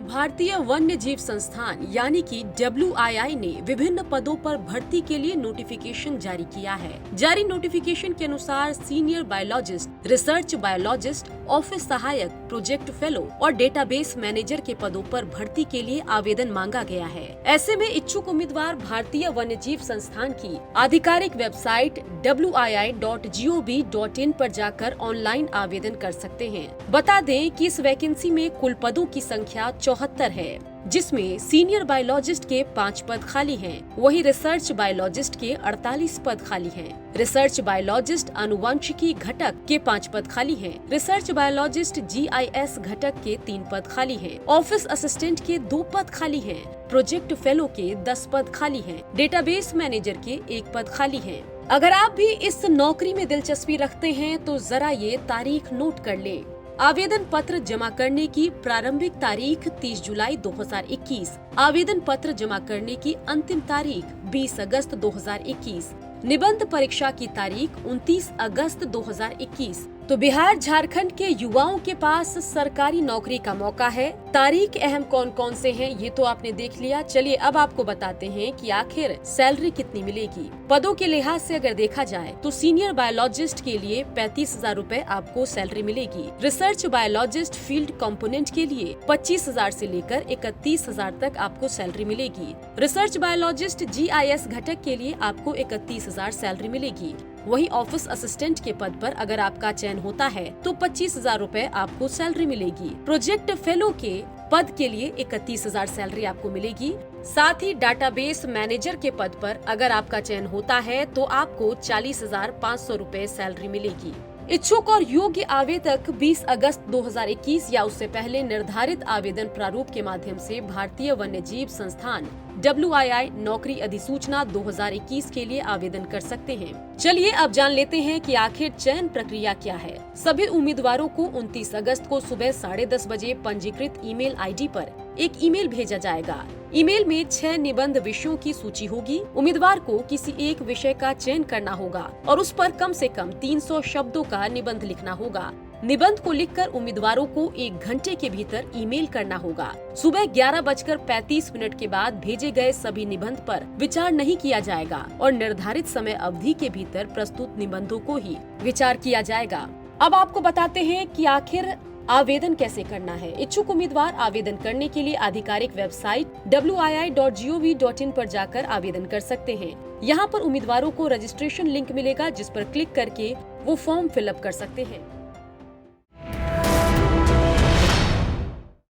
भारतीय वन्य जीव संस्थान यानी कि WII ने विभिन्न पदों पर भर्ती के लिए नोटिफिकेशन जारी किया है। जारी नोटिफिकेशन के अनुसार senior biologist, research biologist, office सहायक, प्रोजेक्ट फेलो और डेटाबेस मैनेजर के पदों पर भर्ती के लिए आवेदन मांगा गया है। ऐसे में इच्छुक उम्मीदवार भारतीय वन्य जीव संस्थान की आधिकारिक वेबसाइट wii.gov.in पर जाकर ऑनलाइन आवेदन कर सकते हैं। बता दें कि इस वैकेंसी में कुल पदों की संख्या 74 है, जिसमें सीनियर बायोलॉजिस्ट के 5 पद खाली हैं, वहीं रिसर्च बायोलॉजिस्ट के 48 पद खाली हैं। रिसर्च बायोलॉजिस्ट अनुवंशिकी घटक के 5 पद खाली हैं। रिसर्च बायोलॉजिस्ट GIS घटक के 3 पद खाली हैं। ऑफिस असिस्टेंट के 2 पद खाली हैं। प्रोजेक्ट फेलो के 10 पद खाली हैं। डेटाबेस मैनेजर के 1 पद खाली हैं। अगर आप भी इस नौकरी में दिलचस्पी रखते हैं तो जरा ये तारीख नोट कर लें। आवेदन पत्र जमा करने की प्रारंभिक तारीख 30 जुलाई 2021। आवेदन पत्र जमा करने की अंतिम तारीख 20 अगस्त 2021। निबंध परीक्षा की तारीख 29 अगस्त 2021। तो बिहार झारखंड के युवाओं के पास सरकारी नौकरी का मौका है। तारीख अहम कौन कौन से हैं ये तो आपने देख लिया। चलिए अब आपको बताते हैं कि आखिर सैलरी कितनी मिलेगी। पदों के लिहाज से अगर देखा जाए तो सीनियर बायोलॉजिस्ट के लिए 35,000 रूपए आपको सैलरी मिलेगी। रिसर्च बायोलॉजिस्ट फील्ड कंपोनेंट के लिए 25,000 से लेकर 31,000 तक आपको सैलरी मिलेगी। रिसर्च बायोलॉजिस्ट GIS घटक के लिए आपको 31,000 सैलरी मिलेगी। वहीं ऑफिस असिस्टेंट के पद पर अगर आपका चयन होता है तो 25,000 रूपए आपको सैलरी मिलेगी। प्रोजेक्ट फेलो के पद के लिए 31,000 सैलरी आपको मिलेगी। साथ ही डाटाबेस मैनेजर के पद पर अगर आपका चयन होता है तो आपको 40,500 रूपए सैलरी मिलेगी। इच्छुक और योग्य आवेदक 20 अगस्त 2021 या उससे पहले निर्धारित आवेदन प्रारूप के माध्यम से भारतीय वन्य जीव संस्थान WII नौकरी अधिसूचना 2021 के लिए आवेदन कर सकते हैं। चलिए अब जान लेते हैं कि आखिर चयन प्रक्रिया क्या है। सभी उम्मीदवारों को 29 अगस्त को सुबह 10:30 बजे पंजीकृत ईमेल ID पर एक ईमेल भेजा जाएगा। ईमेल में 6 निबंध विषयों की सूची होगी। उम्मीदवार को किसी एक विषय का चयन करना होगा और उस पर कम से कम 300 शब्दों का निबंध लिखना होगा। निबंध को लिखकर उम्मीदवारों को 1 घंटे के भीतर ईमेल करना होगा। सुबह 11:35 के बाद भेजे गए सभी निबंध पर विचार नहीं किया जाएगा और निर्धारित समय अवधि के भीतर प्रस्तुत निबंधों को ही विचार किया जाएगा। अब आपको बताते हैं कि आखिर आवेदन कैसे करना है। इच्छुक उम्मीदवार आवेदन करने के लिए आधिकारिक वेबसाइट wii.gov.in पर जाकर आवेदन कर सकते हैं। यहाँ पर उम्मीदवारों को रजिस्ट्रेशन लिंक मिलेगा जिस पर क्लिक करके वो फॉर्म फिलअप कर सकते हैं।